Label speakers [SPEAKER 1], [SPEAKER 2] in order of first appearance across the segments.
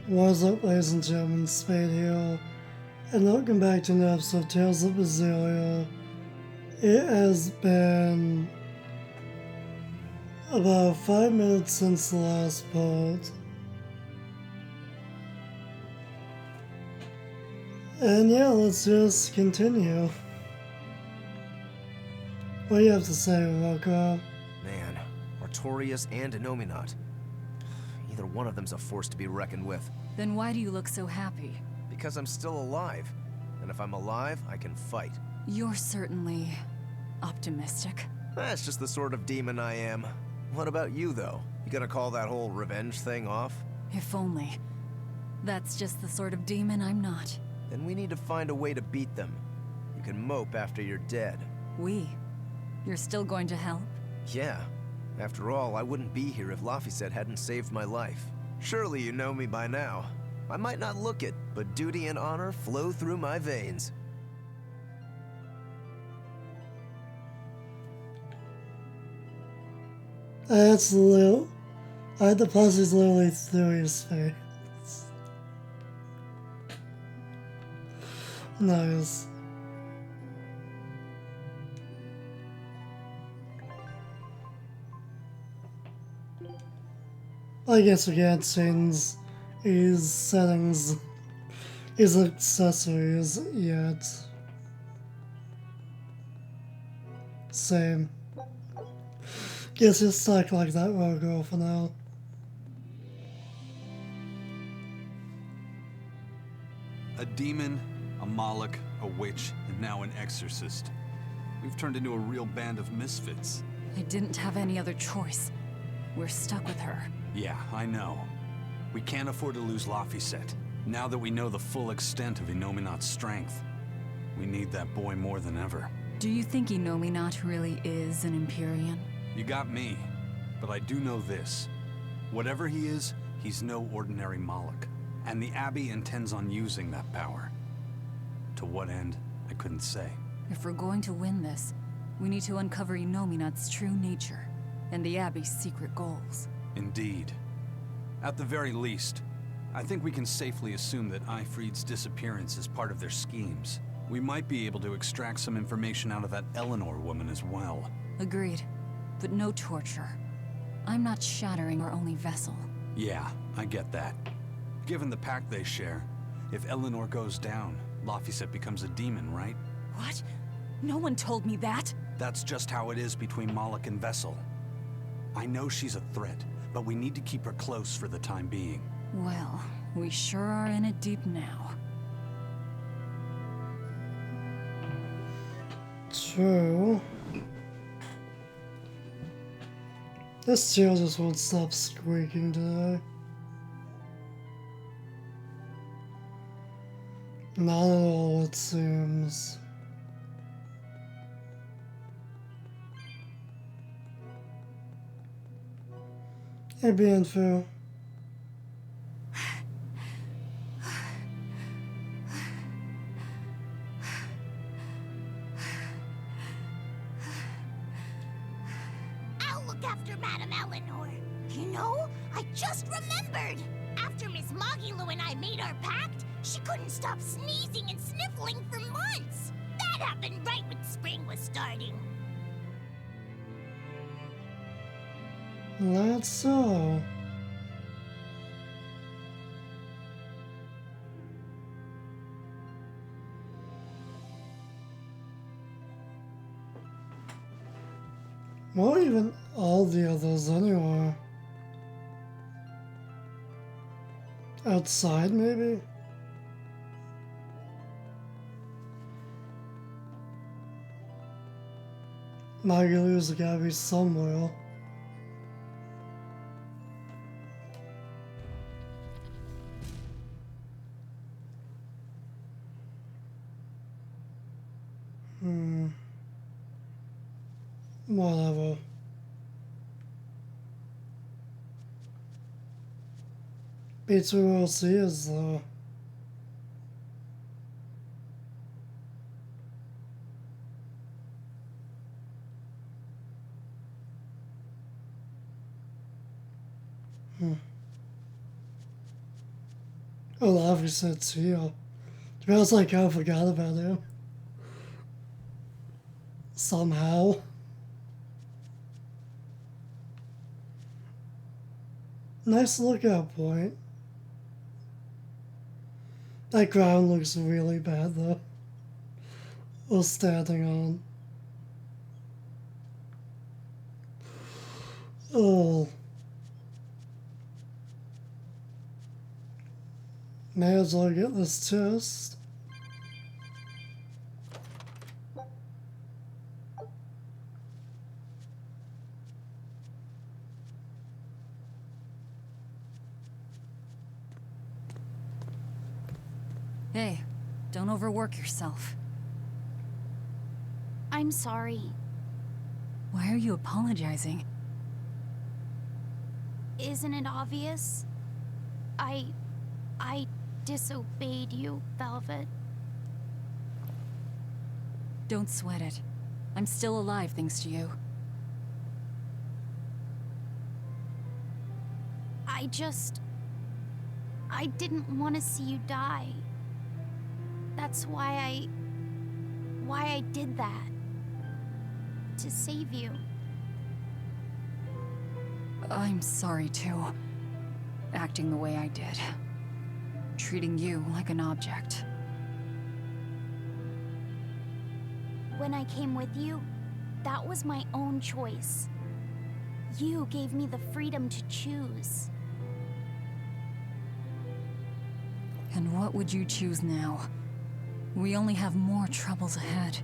[SPEAKER 1] What's up, ladies and gentlemen, Spade here, and welcome back to another episode of Tales of Berseria. It has been about 5 minutes since the last part, and yeah, let's just continue. What do you have to say, Rocco?
[SPEAKER 2] Man, Artorias and Innominat. Either one of them's a force to be reckoned with.
[SPEAKER 3] Then why do you look so happy?
[SPEAKER 2] Because I'm still alive. And if I'm alive, I can fight.
[SPEAKER 3] You're certainly optimistic.
[SPEAKER 2] That's just the sort of demon I am. What about you, though? You gonna call that whole revenge thing off?
[SPEAKER 3] If only. That's just the sort of demon I'm not.
[SPEAKER 2] Then we need to find a way to beat them. You can mope after you're dead.
[SPEAKER 3] We? You're still going to help?
[SPEAKER 2] Yeah. After all, I wouldn't be here if Laphicet hadn't saved my life. Surely you know me by now. I might not look it, but duty and honor flow through my veins.
[SPEAKER 1] That's little. The pussy's literally through his face. Nice. I guess we can't change his settings, his accessories yet. Same. Guess you're stuck like that logo for now.
[SPEAKER 4] A demon, a Moloch, a witch, and now an exorcist. We've turned into a real band of misfits.
[SPEAKER 3] I didn't have any other choice. We're stuck with her.
[SPEAKER 4] Yeah, I know. We can't afford to lose Laphicet. Now that we know the full extent of Innominat's strength, we need that boy more than ever.
[SPEAKER 3] Do you think Innominat really is an Empyrean?
[SPEAKER 4] You got me, but I do know this. Whatever he is, he's no ordinary Moloch. And the Abbey intends on using that power. To what end, I couldn't say.
[SPEAKER 3] If we're going to win this, we need to uncover Innominat's true nature and the Abbey's secret goals.
[SPEAKER 4] Indeed. At the very least, I think we can safely assume that Ifrid's disappearance is part of their schemes. We might be able to extract some information out of that Eleanor woman as well.
[SPEAKER 3] Agreed. But no torture. I'm not shattering our only vessel.
[SPEAKER 4] Yeah, I get that. Given the pact they share, if Eleanor goes down, Laphicet becomes a demon, right?
[SPEAKER 3] What? No one told me that!
[SPEAKER 4] That's just how it is between Moloch and Vessel. I know she's a threat, but we need to keep her close for the time being.
[SPEAKER 3] Well, we sure are in it deep now.
[SPEAKER 1] True. This chair just won't stop squeaking today. Not at all, it seems. Hey, Bienfu.
[SPEAKER 5] I'll look after Madame Eleanor. You know, I just remembered. After Miss Mogulu and I made our pact, she couldn't stop sneezing and sniffling for months. That happened right when spring was starting.
[SPEAKER 1] That's so. What even all the others anyway? Outside, maybe? Magalu's gotta be somewhere. Whatever. Beats who else he is, though. Well, obviously it's here. It feels like I forgot about him. Somehow. Nice lookout point. That ground looks really bad though. We're standing on. Oh. May as well get this chest.
[SPEAKER 3] Hey, don't overwork yourself.
[SPEAKER 5] I'm sorry.
[SPEAKER 3] Why are you apologizing?
[SPEAKER 5] Isn't it obvious? I disobeyed you, Velvet.
[SPEAKER 3] Don't sweat it. I'm still alive thanks to you.
[SPEAKER 5] I didn't want to see you die. That's why I did that. To save you.
[SPEAKER 3] I'm sorry too. Acting the way I did. Treating you like an object.
[SPEAKER 5] When I came with you, that was my own choice. You gave me the freedom to choose.
[SPEAKER 3] And what would you choose now? We only have more troubles ahead.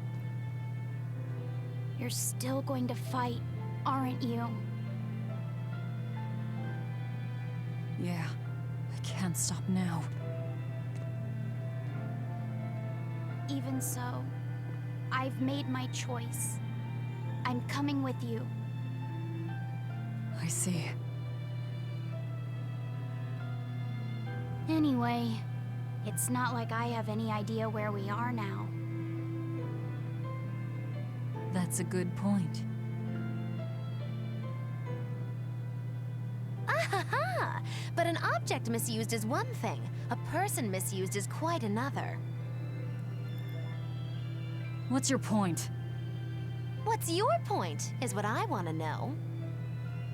[SPEAKER 5] You're still going to fight, aren't you?
[SPEAKER 3] Yeah, I can't stop now.
[SPEAKER 5] Even so, I've made my choice. I'm coming with you.
[SPEAKER 3] I see.
[SPEAKER 5] Anyway, it's not like I have any idea where we are now.
[SPEAKER 3] That's a good point.
[SPEAKER 6] Ah, but an object misused is one thing. A person misused is quite another.
[SPEAKER 3] What's your point?
[SPEAKER 6] What's your point, is what I want to know.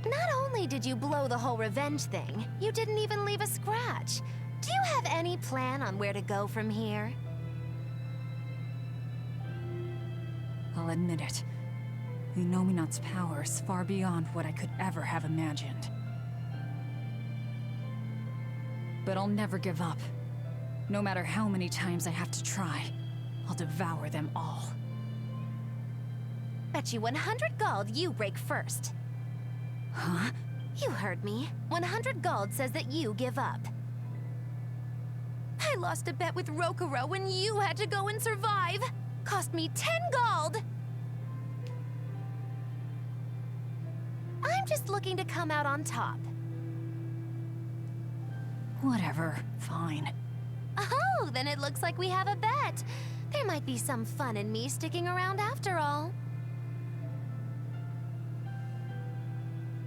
[SPEAKER 6] Not only did you blow the whole revenge thing, you didn't even leave a scratch. Do you have any plan on where to go from here?
[SPEAKER 3] I'll admit it. The Nominat's power is far beyond what I could ever have imagined. But I'll never give up. No matter how many times I have to try, I'll devour them all.
[SPEAKER 6] Bet you 100 gold you break first.
[SPEAKER 3] Huh?
[SPEAKER 6] You heard me. 100 gold says that you give up. I lost a bet with Rokuro when you had to go and survive. Cost me 10 gold. I'm just looking to come out on top.
[SPEAKER 3] Whatever. Fine.
[SPEAKER 6] Oh, then it looks like we have a bet. There might be some fun in me sticking around after all.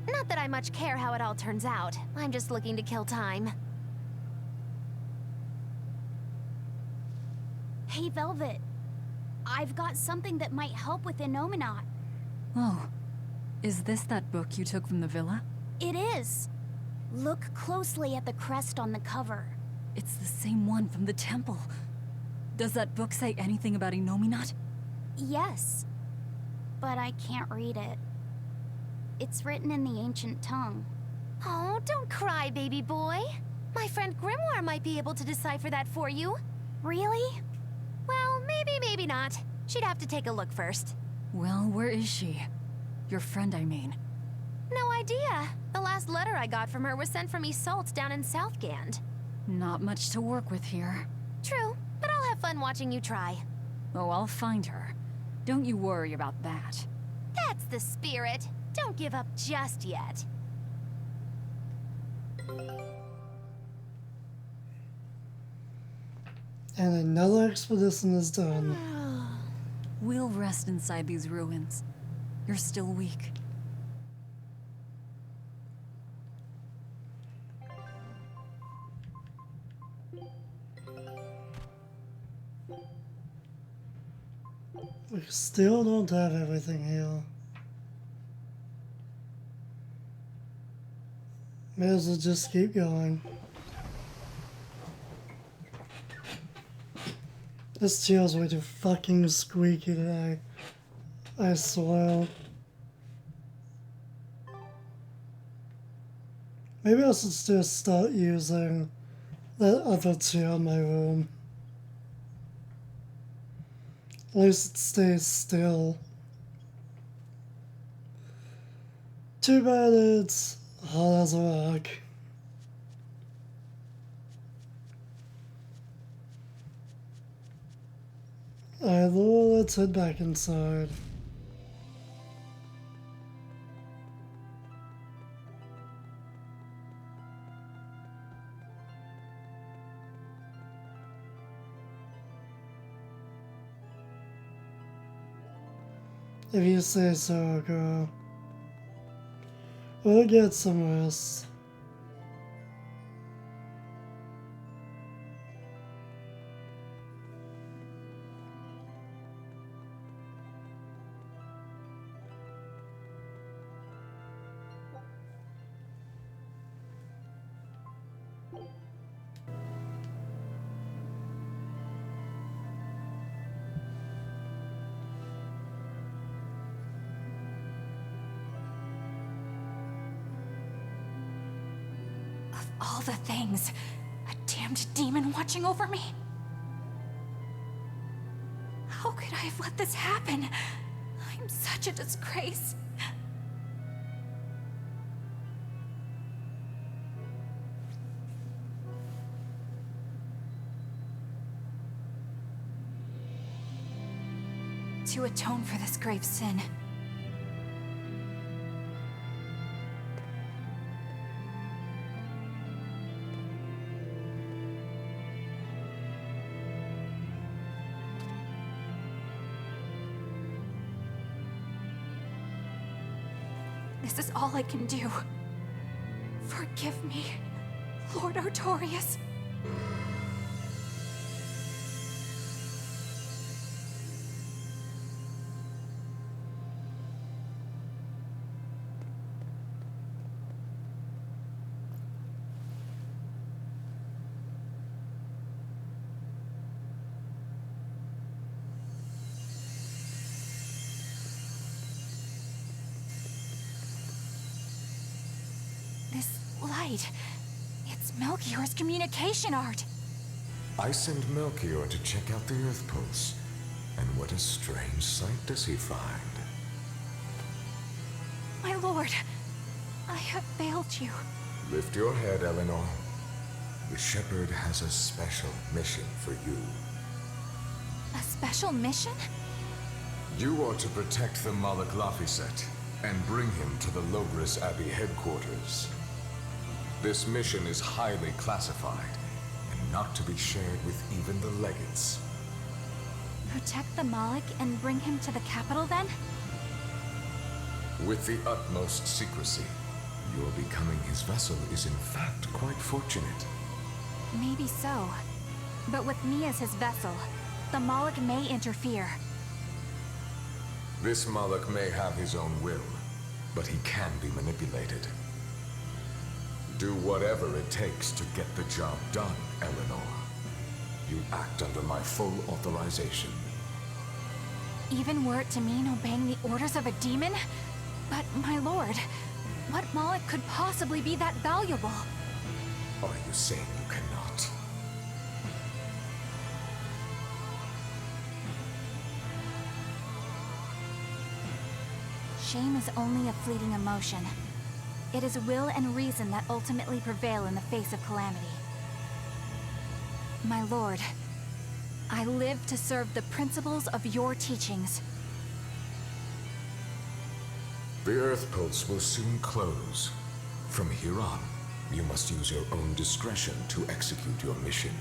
[SPEAKER 6] Not that I much care how it all turns out. I'm just looking to kill time.
[SPEAKER 5] Hey, Velvet. I've got something that might help with Innominat.
[SPEAKER 3] Oh. Is this that book you took from the villa?
[SPEAKER 5] It is. Look closely at the crest on the cover.
[SPEAKER 3] It's the same one from the temple. Does that book say anything about Innominat?
[SPEAKER 5] Yes. But I can't read it. It's written in the ancient tongue.
[SPEAKER 6] Oh, don't cry, baby boy. My friend Grimoire might be able to decipher that for you.
[SPEAKER 5] Really?
[SPEAKER 6] Well, maybe not. She'd have to take a look first.
[SPEAKER 3] Well, where is she? Your friend, I mean.
[SPEAKER 6] No idea. The last letter I got from her was sent from Isolde down in Southgand.
[SPEAKER 3] Not much to work with here.
[SPEAKER 6] True, but I'll have fun watching you try.
[SPEAKER 3] Oh, I'll find her. Don't you worry about that.
[SPEAKER 6] That's the spirit. Don't give up just yet.
[SPEAKER 1] And another expedition is done.
[SPEAKER 3] We'll rest inside these ruins. You're still weak.
[SPEAKER 1] We still don't have everything here. May as well just keep going. This chair's way too fucking squeaky today. I swear. Maybe I should just start using that other chair in my room. At least it stays still. Too bad it's hard as a rock. Alright, well, let's head back inside. If you say so, girl. We'll get some rest.
[SPEAKER 3] All the things. A damned demon watching over me. How could I have let this happen? I'm such a disgrace. To atone for this grave sin, this is all I can do. Forgive me, Lord Artorias. This light, it's Melchior's communication art.
[SPEAKER 7] I send Melchior to check out the Earth Pulse. And what a strange sight does he find?
[SPEAKER 3] My lord, I have failed you.
[SPEAKER 7] Lift your head, Eleanor. The Shepherd has a special mission for you.
[SPEAKER 3] A special mission?
[SPEAKER 7] You are to protect the Malak Laphicet and bring him to the Logris Abbey headquarters. This mission is highly classified and not to be shared with even the legates.
[SPEAKER 3] Protect the Malik and bring him to the capital then?
[SPEAKER 7] With the utmost secrecy. Your becoming his vessel is in fact quite fortunate.
[SPEAKER 3] Maybe so. But with me as his vessel, the Malik may interfere.
[SPEAKER 7] This Malak may have his own will, but he can be manipulated. Do whatever it takes to get the job done, Eleanor. You act under my full authorization.
[SPEAKER 3] Even were it to mean obeying the orders of a demon? But, my lord, what Malik could possibly be that valuable?
[SPEAKER 7] Are you saying you cannot?
[SPEAKER 3] Shame is only a fleeting emotion. It is will and reason that ultimately prevail in the face of calamity. My lord, I live to serve the principles of your teachings.
[SPEAKER 7] The Earth Pulse will soon close. From here on, you must use your own discretion to execute your mission.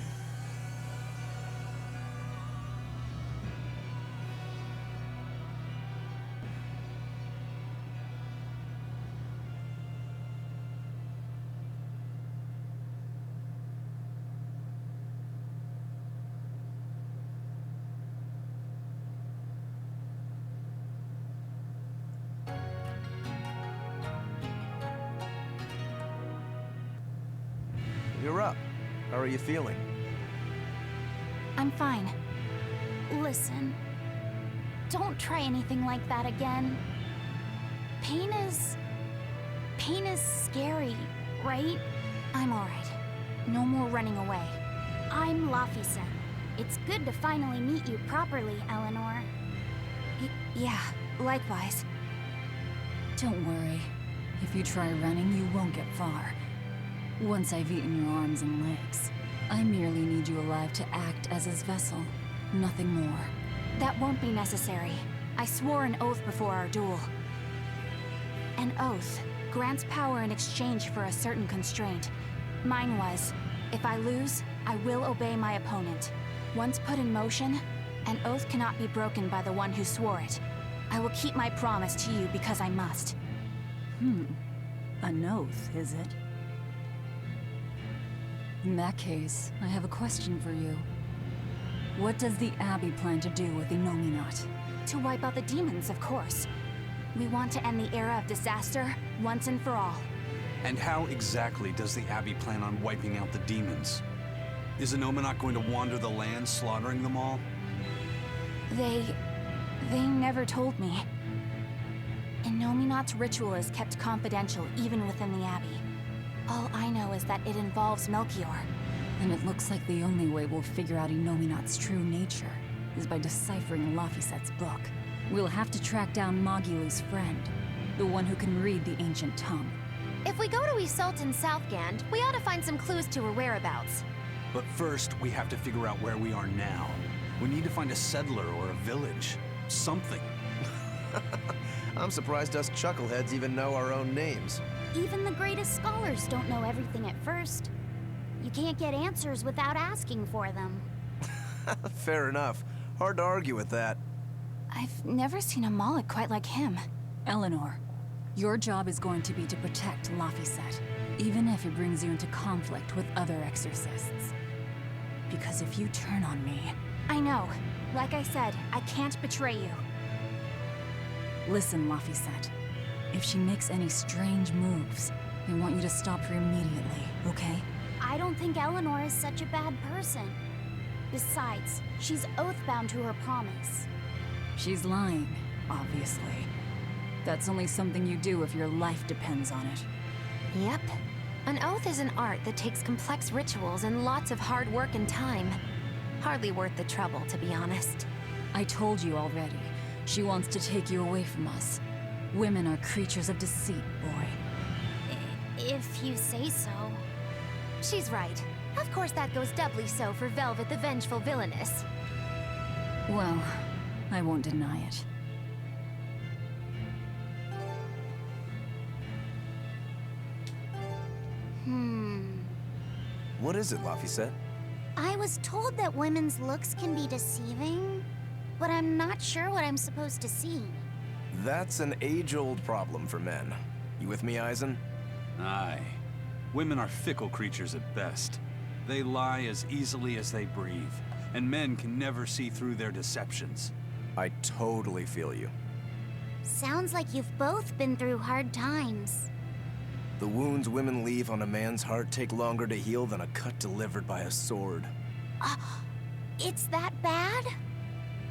[SPEAKER 2] How are you feeling?
[SPEAKER 3] I'm fine.
[SPEAKER 5] Listen, don't try anything like that again. Pain is scary, right?
[SPEAKER 3] I'm alright. No more running away.
[SPEAKER 5] I'm Laphicet. It's good to finally meet you properly, Eleanor.
[SPEAKER 3] Yeah, likewise.
[SPEAKER 8] Don't worry. If you try running, you won't get far. Once I've eaten your arms and legs, I merely need you alive to act as his vessel. Nothing more.
[SPEAKER 3] That won't be necessary. I swore an oath before our duel. An oath grants power in exchange for a certain constraint. Mine was, if I lose, I will obey my opponent. Once put in motion, an oath cannot be broken by the one who swore it. I will keep my promise to you because I must.
[SPEAKER 8] An oath, is it? In that case, I have a question for you. What does the Abbey plan to do with Innominat?
[SPEAKER 3] To wipe out the demons, of course. We want to end the era of disaster once and for all.
[SPEAKER 4] And how exactly does the Abbey plan on wiping out the demons? Is Innominat going to wander the land, slaughtering them all?
[SPEAKER 3] They never told me. Innominat's ritual is kept confidential even within the Abbey. All I know is that it involves Melchior.
[SPEAKER 8] And it looks like the only way we'll figure out Innominat's true nature is by deciphering Laphicet's book. We'll have to track down Magilu's friend, the one who can read the ancient tongue.
[SPEAKER 6] If we go to Isolt in Southgand, we ought to find some clues to her whereabouts.
[SPEAKER 4] But first, we have to figure out where we are now. We need to find a settler or a village. Something.
[SPEAKER 2] I'm surprised us chuckleheads even know our own names.
[SPEAKER 5] Even the greatest scholars don't know everything at first. You can't get answers without asking for them.
[SPEAKER 2] Fair enough. Hard to argue with that.
[SPEAKER 3] I've never seen a Moloch quite like him.
[SPEAKER 8] Eleanor, your job is going to be to protect Laphicet, even if it brings you into conflict with other exorcists. Because if you turn on me...
[SPEAKER 3] I know. Like I said, I can't betray you.
[SPEAKER 8] Listen, Laphicet. If she makes any strange moves, I want you to stop her immediately, okay?
[SPEAKER 5] I don't think Eleanor is such a bad person. Besides, she's oath-bound to her promise.
[SPEAKER 8] She's lying, obviously. That's only something you do if your life depends on it.
[SPEAKER 6] Yep. An oath is an art that takes complex rituals and lots of hard work and time. Hardly worth the trouble, to be honest.
[SPEAKER 8] I told you already. She wants to take you away from us. Women are creatures of deceit, boy.
[SPEAKER 5] If you say so.
[SPEAKER 6] She's right. Of course that goes doubly so for Velvet the Vengeful Villainess.
[SPEAKER 8] Well, I won't deny it.
[SPEAKER 2] What is it, Laphicet?
[SPEAKER 5] I was told that women's looks can be deceiving, but I'm not sure what I'm supposed to see.
[SPEAKER 2] That's an age-old problem for men. You with me, Eisen?
[SPEAKER 4] Aye. Women are fickle creatures at best. They lie as easily as they breathe, and men can never see through their deceptions.
[SPEAKER 2] I totally feel you.
[SPEAKER 5] Sounds like you've both been through hard times.
[SPEAKER 2] The wounds women leave on a man's heart take longer to heal than a cut delivered by a sword.
[SPEAKER 5] It's that bad?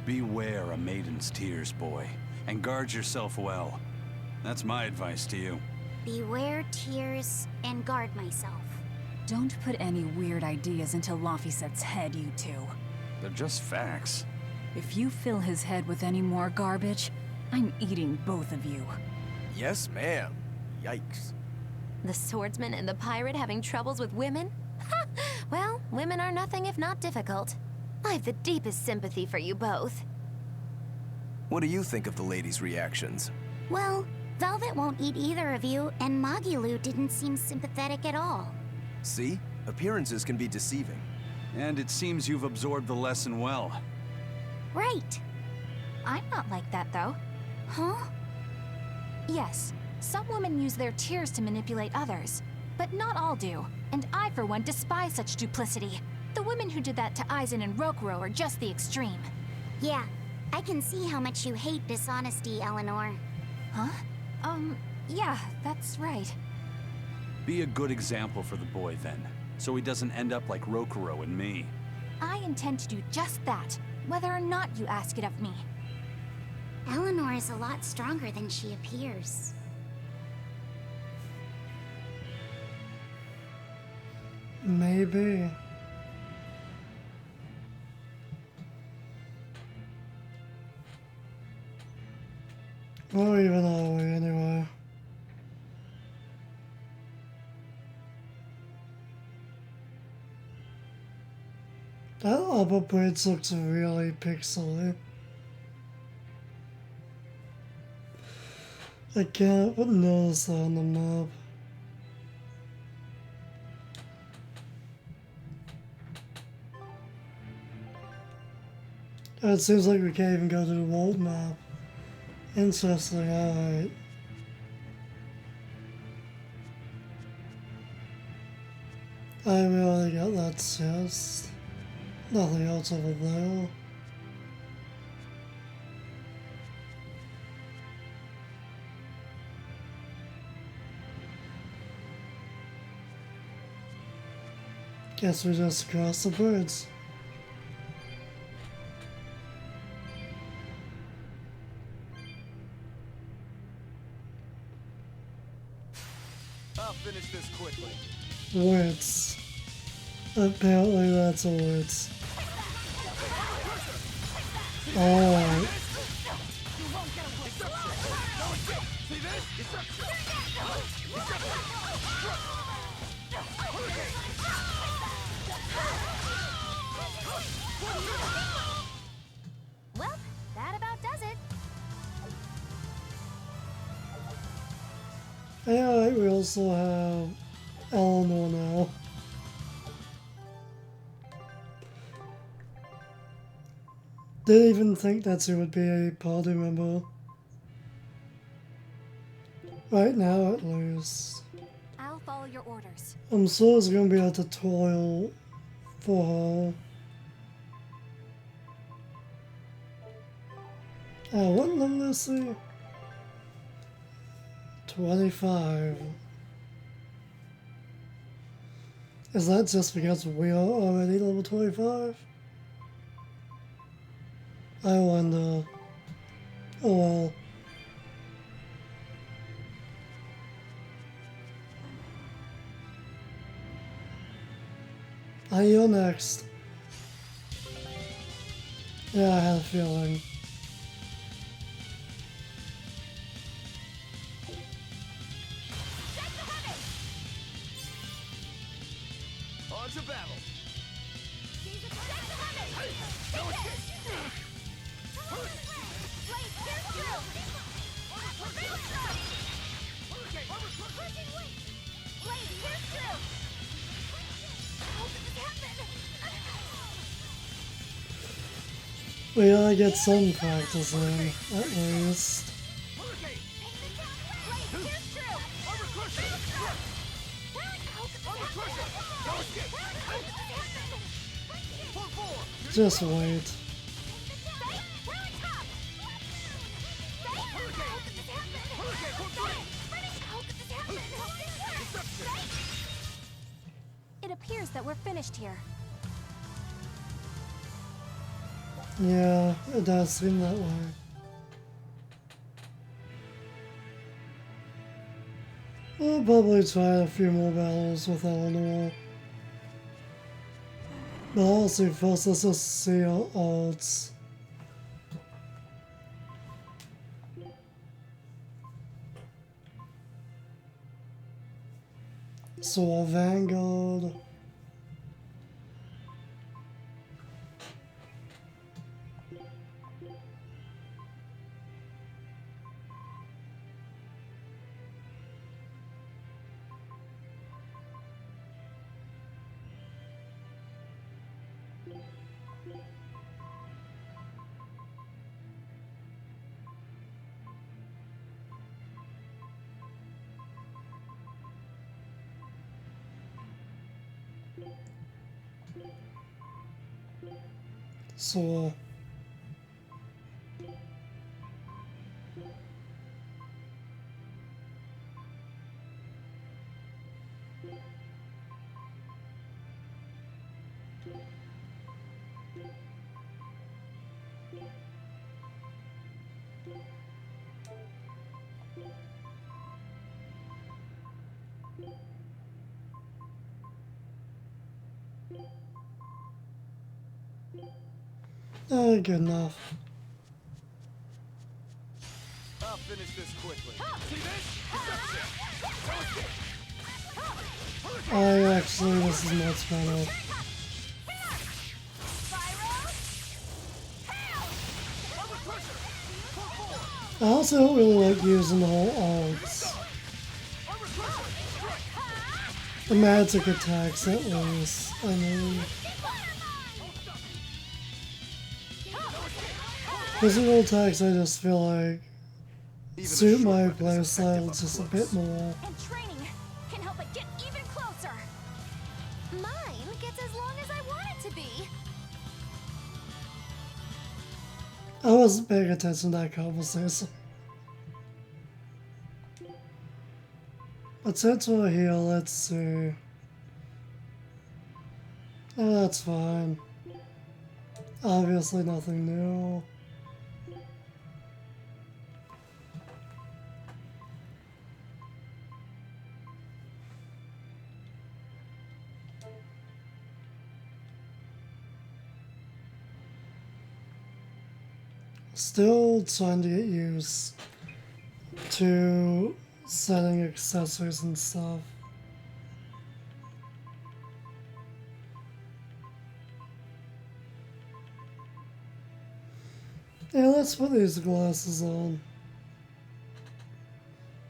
[SPEAKER 4] Beware a maiden's tears, boy, and guard yourself well. That's my advice to you.
[SPEAKER 5] Beware tears and guard myself.
[SPEAKER 8] Don't put any weird ideas into Laphicet's head, you two.
[SPEAKER 4] They're just facts.
[SPEAKER 8] If you fill his head with any more garbage, I'm eating both of you.
[SPEAKER 2] Yes, ma'am. Yikes.
[SPEAKER 6] The swordsman and the pirate having troubles with women? Ha! Well, women are nothing if not difficult. I've the deepest sympathy for you both.
[SPEAKER 2] What do you think of the ladies' reactions?
[SPEAKER 5] Well, Velvet won't eat either of you, and Magilu didn't seem sympathetic at all.
[SPEAKER 2] See? Appearances can be deceiving.
[SPEAKER 4] And it seems you've absorbed the lesson well.
[SPEAKER 5] Right.
[SPEAKER 3] I'm not like that, though.
[SPEAKER 5] Huh?
[SPEAKER 3] Yes, some women use their tears to manipulate others, but not all do, and I, for one, despise such duplicity. The women who did that to Eisen and Rokuro are just the extreme.
[SPEAKER 5] Yeah, I can see how much you hate dishonesty, Eleanor.
[SPEAKER 3] Huh? Yeah, that's right.
[SPEAKER 4] Be a good example for the boy, then. so he doesn't end up like Rokuro and me.
[SPEAKER 3] I intend to do just that, whether or not you ask it of me.
[SPEAKER 5] Eleanor is a lot stronger than she appears.
[SPEAKER 1] Maybe. Where even are we anyway? That upper bridge looks really pixely. I can't but notice that on the map. It seems like we can't even go to the world map. Interesting, alright. I really got that chest. Nothing else over there. Guess we just crossed the bridge.
[SPEAKER 2] I'll finish this quickly.
[SPEAKER 1] Words. Apparently that's a words. Alright.
[SPEAKER 6] Well, that about does it.
[SPEAKER 1] Alright, we also have Eleanor now. Didn't even think that she would be a party member. Right now, at least.
[SPEAKER 3] I'll follow your orders.
[SPEAKER 1] I'm sure there's gonna be a tutorial for her. What level is she? 25. Is that just because we are already level 25? I wonder. Oh well. You're next. Yeah, I had a feeling.
[SPEAKER 2] On to battle.
[SPEAKER 1] We gotta get some practice in, at least. Just wait.
[SPEAKER 3] It appears that we're finished here.
[SPEAKER 1] Yeah, it does seem that way. We'll probably try a few more battles with Eleanor. But honestly, first let's just see our odds. So our Vanguard. So Good enough.
[SPEAKER 2] I'll finish this quickly.
[SPEAKER 1] Actually, this is much better. I also don't really like using the whole arts. The magic attacks, at least. I mean, physical attacks, I just feel like suit my playstyle just a bit more.
[SPEAKER 3] And training can help it get even closer.
[SPEAKER 6] Mine gets as long as I want it to be.
[SPEAKER 1] I wasn't paying attention to that conversation. But since we're here, let's see. Oh, that's fine. Obviously nothing new. Still trying to get used to setting accessories and stuff. Yeah, let's put these glasses on.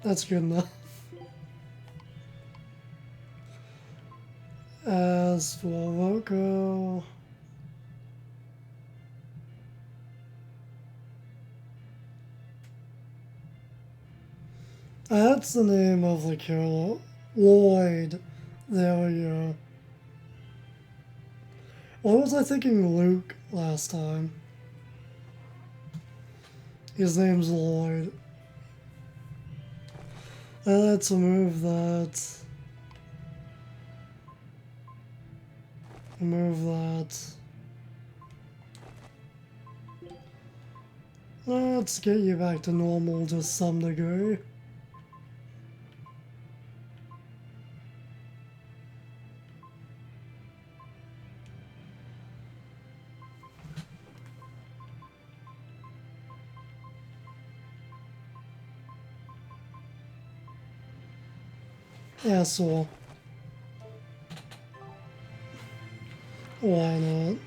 [SPEAKER 1] That's good enough. As for logo, that's the name of the killer. Lloyd. There we go. What was I thinking Luke last time? His name's Lloyd. Let's remove that. Remove that. Let's get you back to normal to some degree. Yeah, so why not?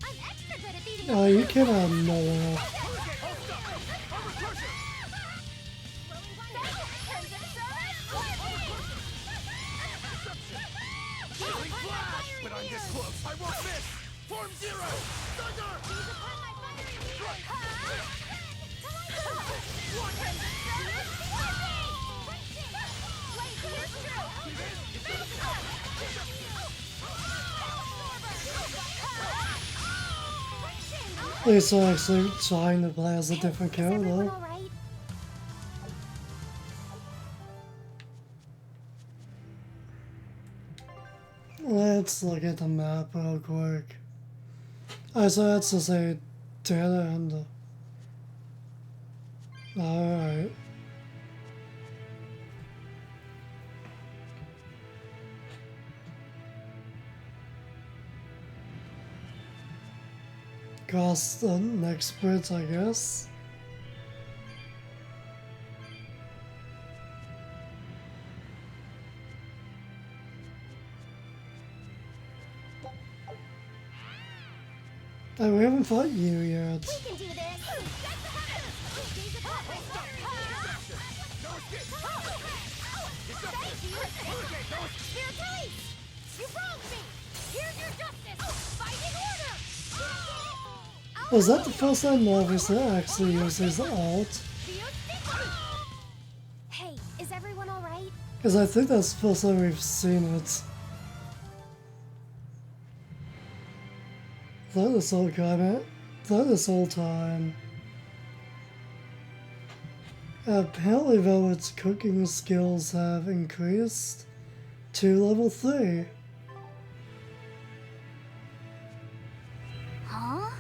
[SPEAKER 6] I'm extra good at beating
[SPEAKER 1] Oh, you came out of nowhere.
[SPEAKER 2] But I'm this close. I won't miss. Form zero. Thunder.
[SPEAKER 1] At least I'm actually trying to play as a different character.
[SPEAKER 6] All right?
[SPEAKER 1] Let's look at the map real quick. So that's just a dead end. Alright. Cross the next bridge, I guess. Oh, we haven't fought you yet.
[SPEAKER 6] We can do this.
[SPEAKER 1] Was that the first time Marvis actually uses alt?
[SPEAKER 6] Hey, is everyone all right?
[SPEAKER 1] Because I think that's the first time we've seen it. Thought this whole comment. Thought this whole time. Apparently though its cooking skills have increased. to level 3.
[SPEAKER 5] Huh?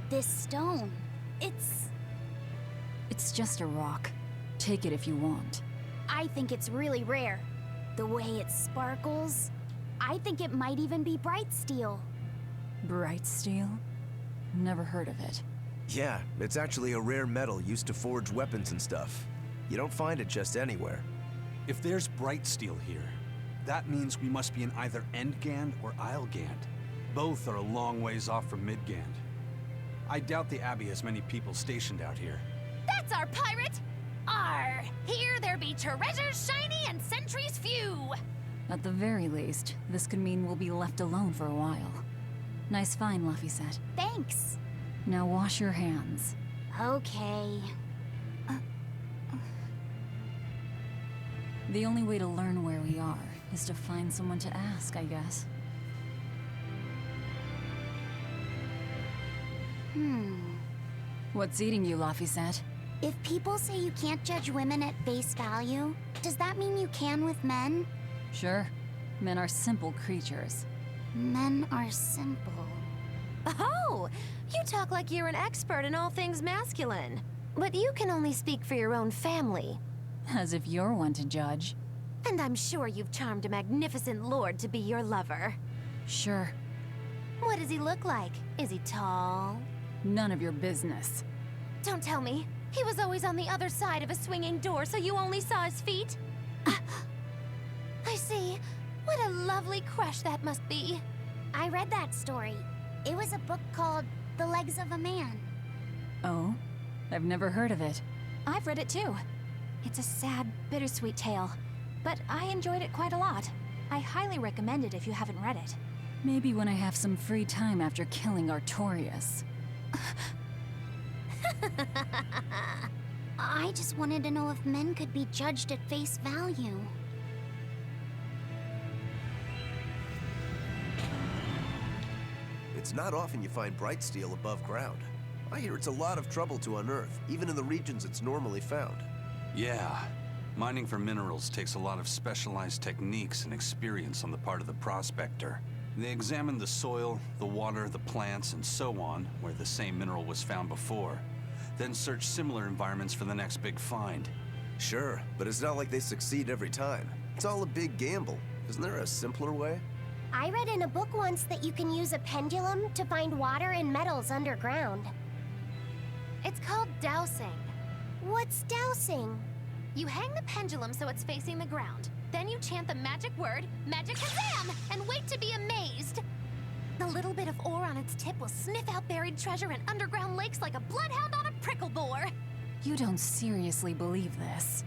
[SPEAKER 5] This stone, it's
[SPEAKER 8] just a rock. Take it if you want.
[SPEAKER 5] I think it's really rare. The way it sparkles, I think it might even be bright steel.
[SPEAKER 8] Bright steel? Never heard of it.
[SPEAKER 2] Yeah, it's actually a rare metal used to forge weapons and stuff. You don't find it just anywhere.
[SPEAKER 4] If there's bright steel here, that means we must be in either Endgand or Islegand. Both are a long ways off from Midgand. I doubt the Abbey has many people stationed out here.
[SPEAKER 6] That's our pirate! Arr! Here there be treasures shiny and sentries few!
[SPEAKER 8] At the very least, this could mean we'll be left alone for a while. Nice find, Laphicet.
[SPEAKER 5] Thanks.
[SPEAKER 8] Now wash your hands.
[SPEAKER 5] Okay.
[SPEAKER 8] The only way to learn where we are is to find someone to ask, I guess. What's eating you, Laphicet?
[SPEAKER 5] If people say you can't judge women at face value, does that mean you can with men?
[SPEAKER 8] Sure. Men are simple creatures.
[SPEAKER 5] Men are simple.
[SPEAKER 6] Oh! You talk like you're an expert in all things masculine. But you can only speak for your own family.
[SPEAKER 8] As if you're one to judge.
[SPEAKER 6] And I'm sure you've charmed a magnificent lord to be your lover.
[SPEAKER 8] Sure.
[SPEAKER 6] What does he look like? Is he tall?
[SPEAKER 8] None of your business.
[SPEAKER 6] Don't tell me. He was always on the other side of a swinging door, so you only saw his feet? I see. What a lovely crush that must be.
[SPEAKER 5] I read that story. It was a book called The Legs of a Man.
[SPEAKER 8] Oh? I've never heard of it.
[SPEAKER 3] I've read it too. It's a sad, bittersweet tale, but I enjoyed it quite a lot. I highly recommend it if you haven't read it.
[SPEAKER 8] Maybe when I have some free time after killing Artorias.
[SPEAKER 5] I just wanted to know if men could be judged at face value.
[SPEAKER 2] It's not often you find bright steel above ground. I hear it's a lot of trouble to unearth, even in the regions it's normally found.
[SPEAKER 4] Yeah. Mining for minerals takes a lot of specialized techniques and experience on the part of the prospector. They examine the soil, the water, the plants, and so on, where the same mineral was found before. Then search similar environments for the next big find.
[SPEAKER 2] Sure, but it's not like they succeed every time. It's all a big gamble. Isn't there a simpler way?
[SPEAKER 5] I read in a book once that you can use a pendulum to find water and metals underground.
[SPEAKER 6] It's called dowsing.
[SPEAKER 5] What's dowsing?
[SPEAKER 6] You hang the pendulum so it's facing the ground. Then you chant the magic word, Magic Kazam, and wait to be amazed. The little bit of ore on its tip will sniff out buried treasure in underground lakes like a bloodhound on a prickle bore.
[SPEAKER 8] You don't seriously believe this.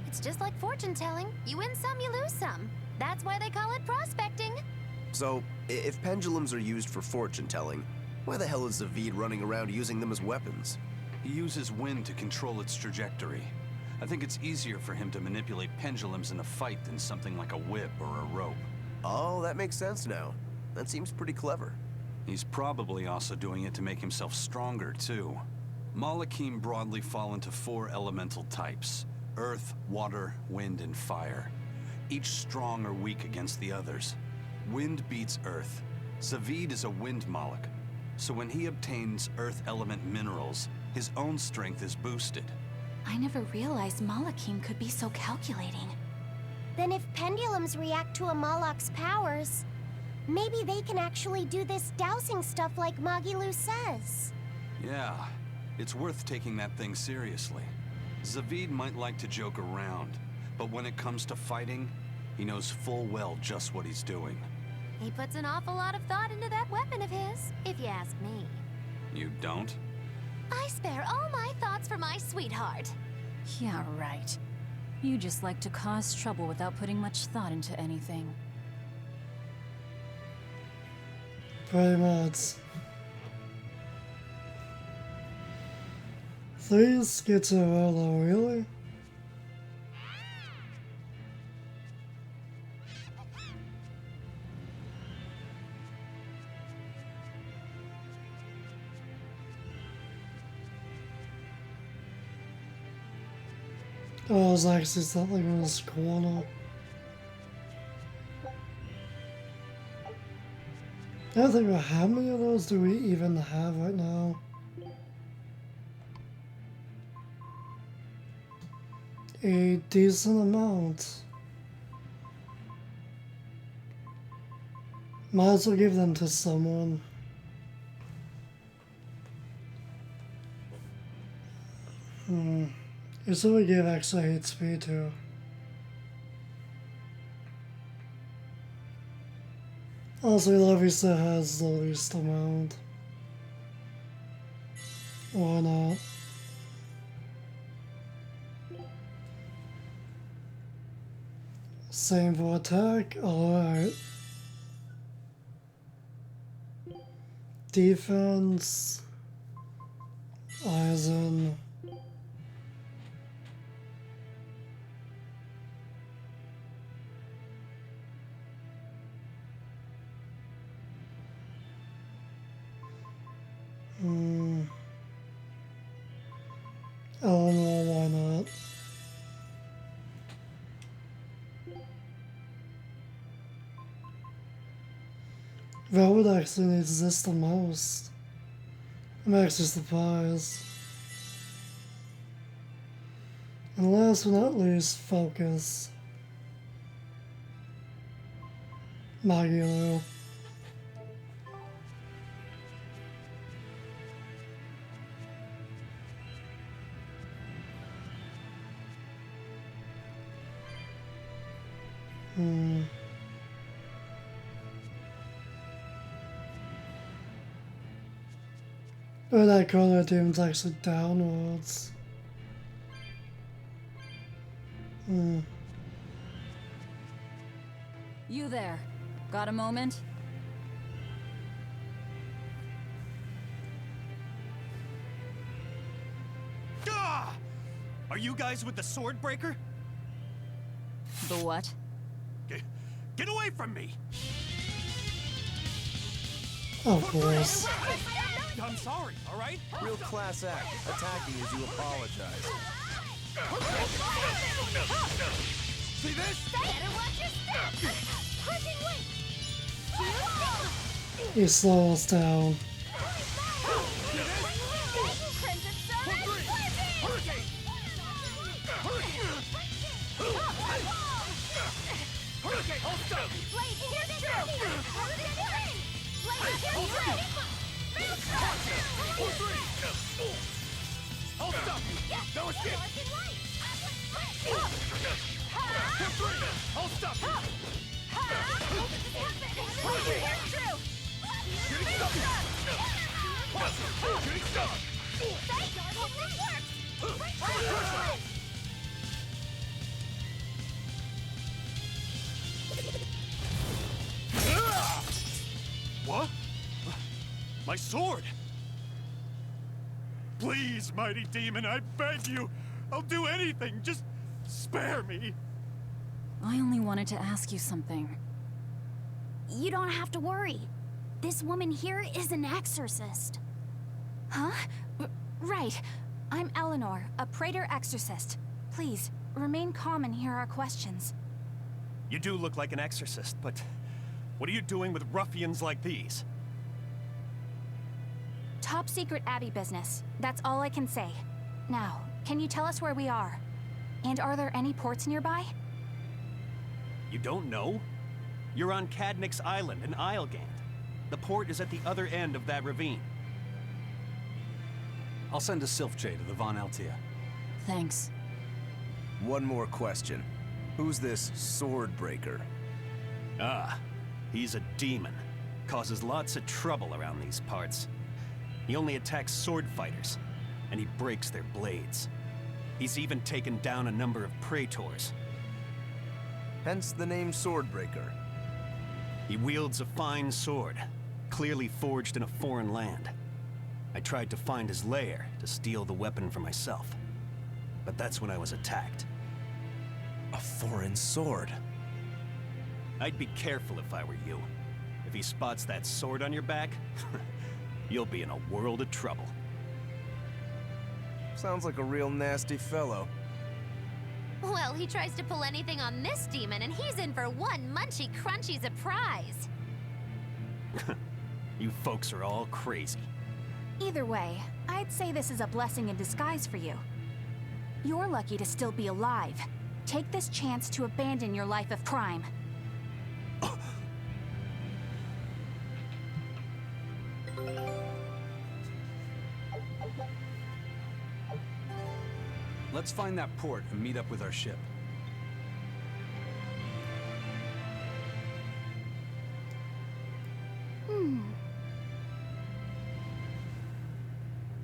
[SPEAKER 6] It's just like fortune telling. You win some, you lose some. That's why they call it prospecting.
[SPEAKER 2] So, if pendulums are used for fortune telling, why the hell is Ravine running around using them as weapons?
[SPEAKER 4] He uses wind to control its trajectory. I think it's easier for him to manipulate pendulums in a fight than something like a whip or a rope.
[SPEAKER 2] Oh, that makes sense now. That seems pretty clever.
[SPEAKER 4] He's probably also doing it to make himself stronger, too. Malakim broadly fall into 4 elemental types: earth, water, wind, and fire. Each strong or weak against the others. Wind beats earth. Zavid is a wind Malak, so when he obtains earth element minerals, his own strength is boosted.
[SPEAKER 3] I never realized Malakim could be so calculating.
[SPEAKER 5] Then if pendulums react to a Moloch's powers, maybe they can actually do this dowsing stuff like Magilu says.
[SPEAKER 4] Yeah, it's worth taking that thing seriously. Zavid might like to joke around, but when it comes to fighting, he knows full well just what he's doing.
[SPEAKER 6] He puts an awful lot of thought into that weapon of his, if you ask me.
[SPEAKER 4] You don't?
[SPEAKER 6] I spare all my thoughts for my sweetheart.
[SPEAKER 8] Yeah, right. You just like to cause trouble without putting much thought into anything.
[SPEAKER 1] Pretty much. 3 Schizoella, really? Oh, I was actually something in this corner. I think about how many of those do we even have right now? A decent amount. Might as well give them to someone. Here's what we give extra HP to. Also, Lavisa has the least amount. Why not? Same for attack, alright. Defense. Eisen. I don't know, why not? Velvet actually needs this the most. I'm actually surprised. And last but not least, focus. Magilo. Oh, that color team's actually downwards.
[SPEAKER 8] You there. Got a moment?
[SPEAKER 9] Gah! Are you guys with the sword breaker?
[SPEAKER 8] The what?
[SPEAKER 9] Get away from me!
[SPEAKER 1] Of course.
[SPEAKER 9] I'm sorry, all right?
[SPEAKER 2] Real class act, attacking as you apologize.
[SPEAKER 9] See this?
[SPEAKER 5] Better watch your step! Pushing weight!
[SPEAKER 1] He slows down.
[SPEAKER 9] I'll stop you! No escape! I'll stop you! Shooting star! What? My sword! Please, mighty demon, I beg you! I'll do anything, just spare me!
[SPEAKER 8] I only wanted to ask you something.
[SPEAKER 3] You don't have to worry. This woman here is an exorcist. Huh? Right. I'm Eleanor, a Praetor exorcist. Please, remain calm and hear our questions.
[SPEAKER 9] You do look like an exorcist, but what are you doing with ruffians like these?
[SPEAKER 3] Top secret Abbey business. That's all I can say. Now, can you tell us where we are? And are there any ports nearby?
[SPEAKER 9] You don't know? You're on Cadnix Island in Islegand. The port is at the other end of that ravine.
[SPEAKER 4] I'll send a Sylph-J to the Von Altea.
[SPEAKER 8] Thanks.
[SPEAKER 2] One more question. Who's this sword breaker?
[SPEAKER 9] Ah, he's a demon. Causes lots of trouble around these parts. He only attacks sword fighters, and he breaks their blades. He's even taken down a number of praetors.
[SPEAKER 2] Hence the name Swordbreaker.
[SPEAKER 9] He wields a fine sword, clearly forged in a foreign land. I tried to find his lair to steal the weapon for myself, but that's when I was attacked.
[SPEAKER 2] A foreign sword.
[SPEAKER 9] I'd be careful if I were you. If he spots that sword on your back, you'll be in a world of trouble.
[SPEAKER 2] Sounds like a real nasty fellow.
[SPEAKER 6] Well, he tries to pull anything on this demon, and he's in for one munchy crunchy surprise.
[SPEAKER 9] You folks are all crazy.
[SPEAKER 3] Either way, I'd say this is a blessing in disguise for you. You're lucky to still be alive. Take this chance to abandon your life of crime.
[SPEAKER 4] Let's find that port and meet up with our ship.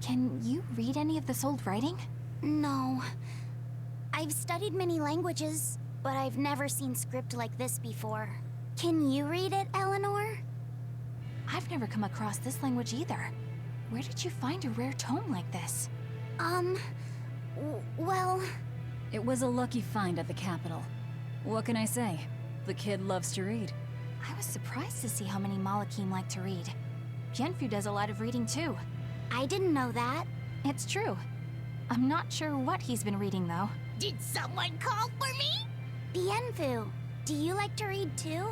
[SPEAKER 3] Can you read any of this old writing?
[SPEAKER 5] No. I've studied many languages, but I've never seen script like this before. Can you read it, Eleanor?
[SPEAKER 3] I've never come across this language either. Where did you find a rare tome like this?
[SPEAKER 5] Well...
[SPEAKER 8] It was a lucky find at the capital. What can I say? The kid loves to read.
[SPEAKER 3] I was surprised to see how many Malakim like to read. Bienfu does a lot of reading too.
[SPEAKER 5] I didn't know that.
[SPEAKER 3] It's true. I'm not sure what he's been reading though.
[SPEAKER 5] Did someone call for me? Bienfu, do you like to read too?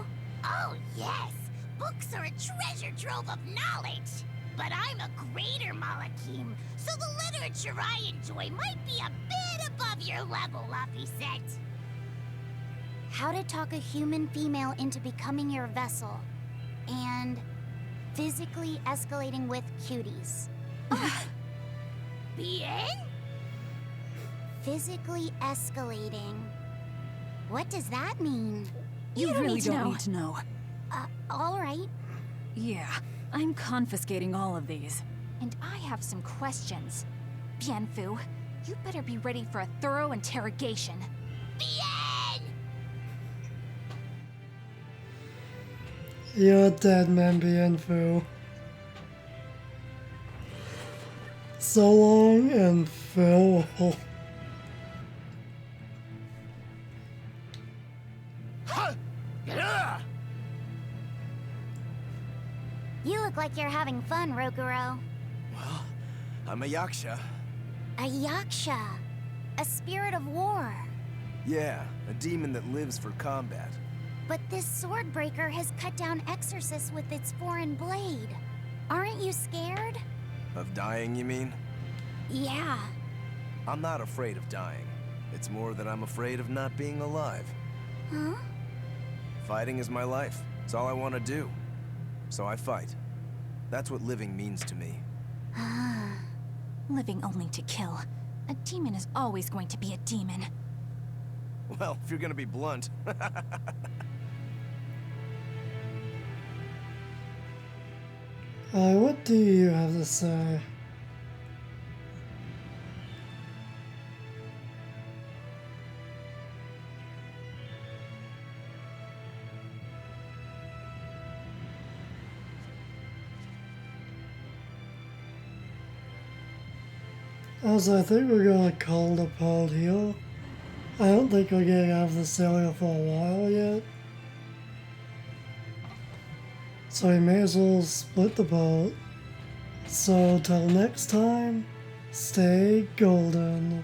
[SPEAKER 5] Oh yes, books are a treasure trove of knowledge. But I'm a greater Malakim, so the literature I enjoy might be a bit above your level, Laphicet. How to talk a human female into becoming your vessel. And physically escalating with cuties. Bien? Physically escalating. What does that mean?
[SPEAKER 8] You really don't need to know.
[SPEAKER 5] Alright.
[SPEAKER 8] Yeah, I'm confiscating all of these.
[SPEAKER 3] And I have some questions. Bienfu, you better be ready for a thorough interrogation.
[SPEAKER 5] Bien!
[SPEAKER 1] You're dead, man, Bienfu. So long and farewell.
[SPEAKER 5] You look like you're having fun, Rokuro.
[SPEAKER 2] Well, I'm a yaksha.
[SPEAKER 5] A yaksha. A spirit of war.
[SPEAKER 2] Yeah, a demon that lives for combat.
[SPEAKER 5] But this sword breaker has cut down exorcists with its foreign blade. Aren't you scared?
[SPEAKER 2] Of dying, you mean?
[SPEAKER 5] Yeah.
[SPEAKER 2] I'm not afraid of dying. It's more that I'm afraid of not being alive.
[SPEAKER 5] Huh?
[SPEAKER 2] Fighting is my life. It's all I want to do. So I fight. That's what living means to me.
[SPEAKER 3] Living only to kill. A demon is always going to be a demon.
[SPEAKER 2] Well, if you're gonna be blunt.
[SPEAKER 1] What do you have to say? As I think we're gonna call the pod here. I don't think we're getting out of this area for a while yet. So we may as well split the boat. So till next time, stay golden.